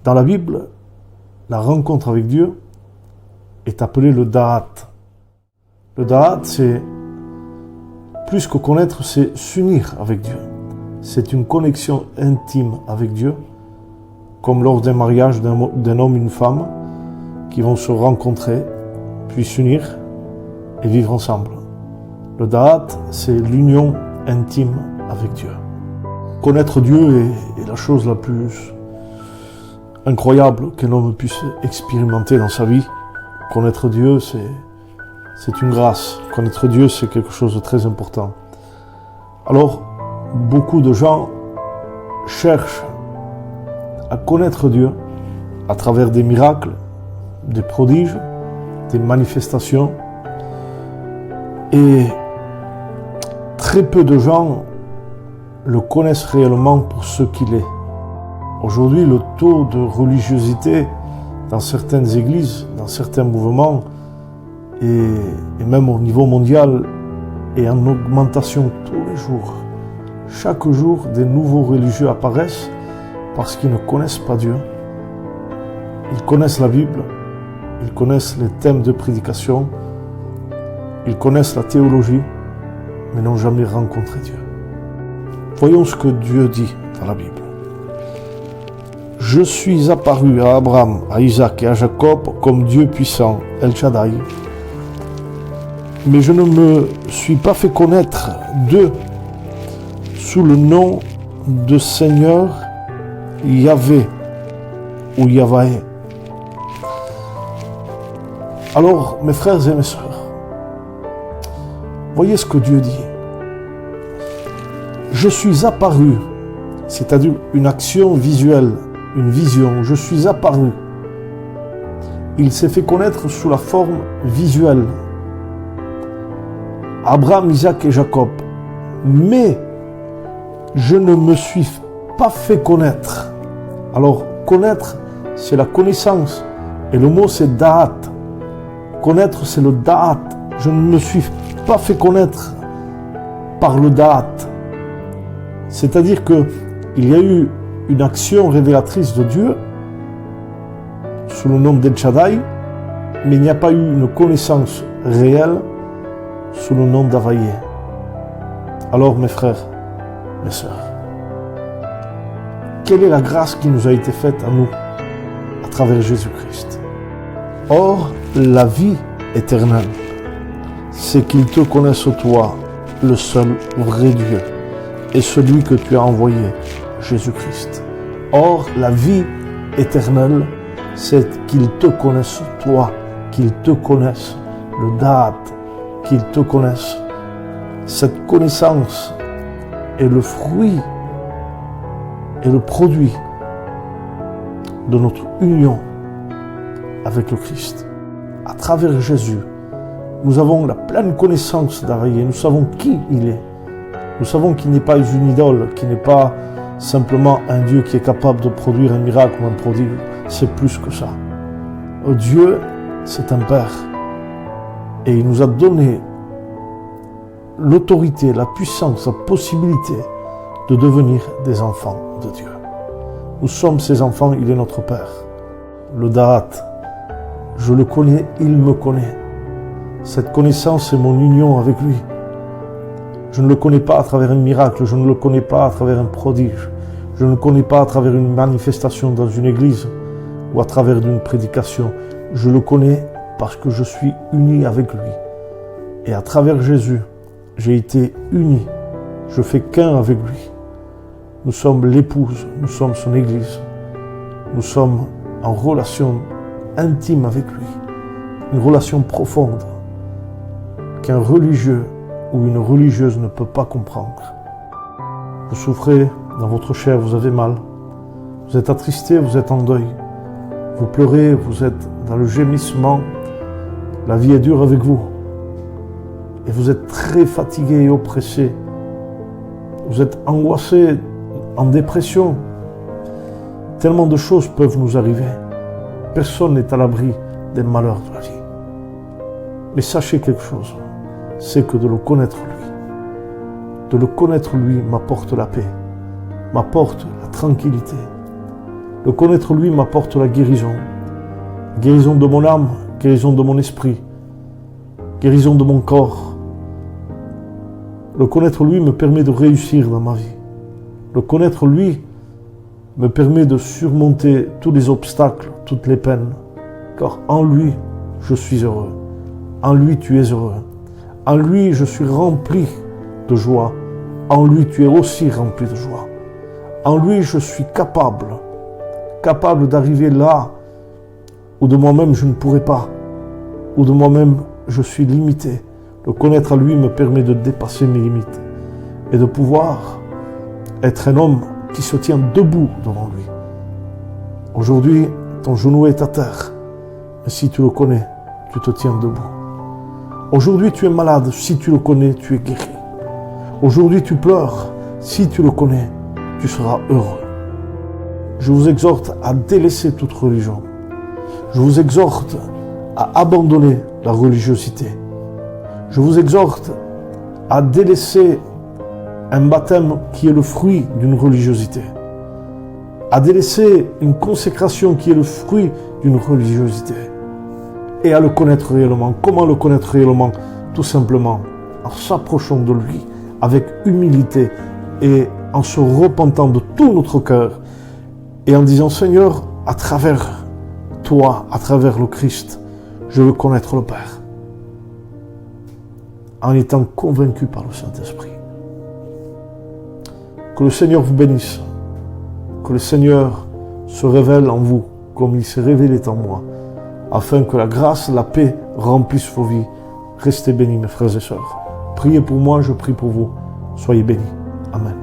Dans la Bible, la rencontre avec Dieu est appelée le da'at. Le da'at, c'est plus que connaître, c'est s'unir avec Dieu. C'est une connexion intime avec Dieu, comme lors d'un mariage d'un homme et une femme qui vont se rencontrer, puis s'unir et vivre ensemble. Le da'at, c'est l'union intime avec Dieu. Connaître Dieu est la chose la plus incroyable qu'un homme puisse expérimenter dans sa vie. Connaître Dieu, c'est une grâce. Connaître Dieu, c'est quelque chose de très important. Alors, beaucoup de gens cherchent à connaître Dieu à travers des miracles, des prodiges, des manifestations. Et très peu de gens le connaissent réellement pour ce qu'il est. Aujourd'hui, le taux de religiosité dans certaines églises, dans certains mouvements, et même au niveau mondial, est en augmentation tous les jours. Chaque jour, des nouveaux religieux apparaissent parce qu'ils ne connaissent pas Dieu. Ils connaissent la Bible, ils connaissent les thèmes de prédication, ils connaissent la théologie, mais n'ont jamais rencontré Dieu. Voyons ce que Dieu dit dans la Bible. Je suis apparu à Abraham, à Isaac et à Jacob comme Dieu puissant, El Shaddai. Mais je ne me suis pas fait connaître d'eux sous le nom de Seigneur Yahvé ou Yahvé. Alors, mes frères et mes sœurs, voyez ce que Dieu dit. Je suis apparu, c'est-à-dire une action visuelle, une vision. Je suis apparu. Il s'est fait connaître sous la forme visuelle. Abraham, Isaac et Jacob. Mais je ne me suis pas fait connaître. Alors, connaître, c'est la connaissance. Et le mot, c'est da'at. Connaître, c'est le da'at. Je ne me suis pas fait connaître par le da'at. C'est-à-dire qu'il y a eu une action révélatrice de Dieu sous le nom d'El Shaddai, mais il n'y a pas eu une connaissance réelle sous le nom d'Yahvé. Alors, mes frères, mes sœurs, quelle est la grâce qui nous a été faite à nous à travers Jésus-Christ? Or, la vie éternelle, c'est qu'ils te connaissent toi, le seul vrai Dieu, et celui que tu as envoyé, Jésus-Christ. Or, la vie éternelle, c'est qu'ils te connaissent toi, qu'ils te connaissent, le da'at, qu'ils te connaissent. Cette connaissance est le fruit et le produit de notre union avec le Christ. À travers Jésus, nous avons la pleine connaissance d'Yahvé. Nous savons qui il est. Nous savons qu'il n'est pas une idole, qu'il n'est pas simplement un Dieu qui est capable de produire un miracle ou un prodige. C'est plus que ça. Dieu, c'est un Père. Et il nous a donné l'autorité, la puissance, la possibilité de devenir des enfants de Dieu. Nous sommes ses enfants, il est notre Père. Le da'at, je le connais, il me connaît. Cette connaissance est mon union avec lui. Je ne le connais pas à travers un miracle, je ne le connais pas à travers un prodige, je ne le connais pas à travers une manifestation dans une église ou à travers une prédication. Je le connais parce que je suis uni avec lui. Et à travers Jésus, j'ai été uni. Je fais qu'un avec lui. Nous sommes l'épouse, nous sommes son église. Nous sommes en relation intime avec lui. Une relation profonde qu'un religieux ou une religieuse ne peut pas comprendre. Vous souffrez dans votre chair, vous avez mal. Vous êtes attristé, vous êtes en deuil. Vous pleurez, vous êtes dans le gémissement. La vie est dure avec vous. Et vous êtes très fatigué et oppressé. Vous êtes angoissé, en dépression. Tellement de choses peuvent nous arriver. Personne n'est à l'abri des malheurs de la vie. Mais sachez quelque chose, c'est que de le connaître lui m'apporte la paix, m'apporte la tranquillité. Le connaître lui m'apporte la guérison. Guérison de mon âme, guérison de mon esprit, guérison de mon corps. Le connaître lui me permet de réussir dans ma vie. Le connaître lui me permet de surmonter tous les obstacles, toutes les peines. Car en lui, je suis heureux. En lui, tu es heureux. En lui, je suis rempli de joie. En lui, tu es aussi rempli de joie. En lui, je suis capable d'arriver là où de moi-même je ne pourrais pas, où de moi-même je suis limité. Le connaître à lui me permet de dépasser mes limites et de pouvoir être un homme qui se tient debout devant lui. Aujourd'hui, ton genou est à terre, mais si tu le connais, tu te tiens debout. Aujourd'hui, tu es malade, si tu le connais, tu es guéri. Aujourd'hui, tu pleures, si tu le connais, tu seras heureux. Je vous exhorte à délaisser toute religion. Je vous exhorte à abandonner la religiosité. Je vous exhorte à délaisser un baptême qui est le fruit d'une religiosité, à délaisser une consécration qui est le fruit d'une religiosité, et à le connaître réellement. Comment le connaître réellement? Tout simplement en s'approchant de lui avec humilité et en se repentant de tout notre cœur et en disant: Seigneur, à travers toi, à travers le Christ, je veux connaître le Père, en étant convaincu par le Saint-Esprit. Que le Seigneur vous bénisse, que le Seigneur se révèle en vous comme il s'est révélé en moi, afin que la grâce, la paix remplissent vos vies. Restez bénis, mes frères et sœurs. Priez pour moi, je prie pour vous. Soyez bénis. Amen.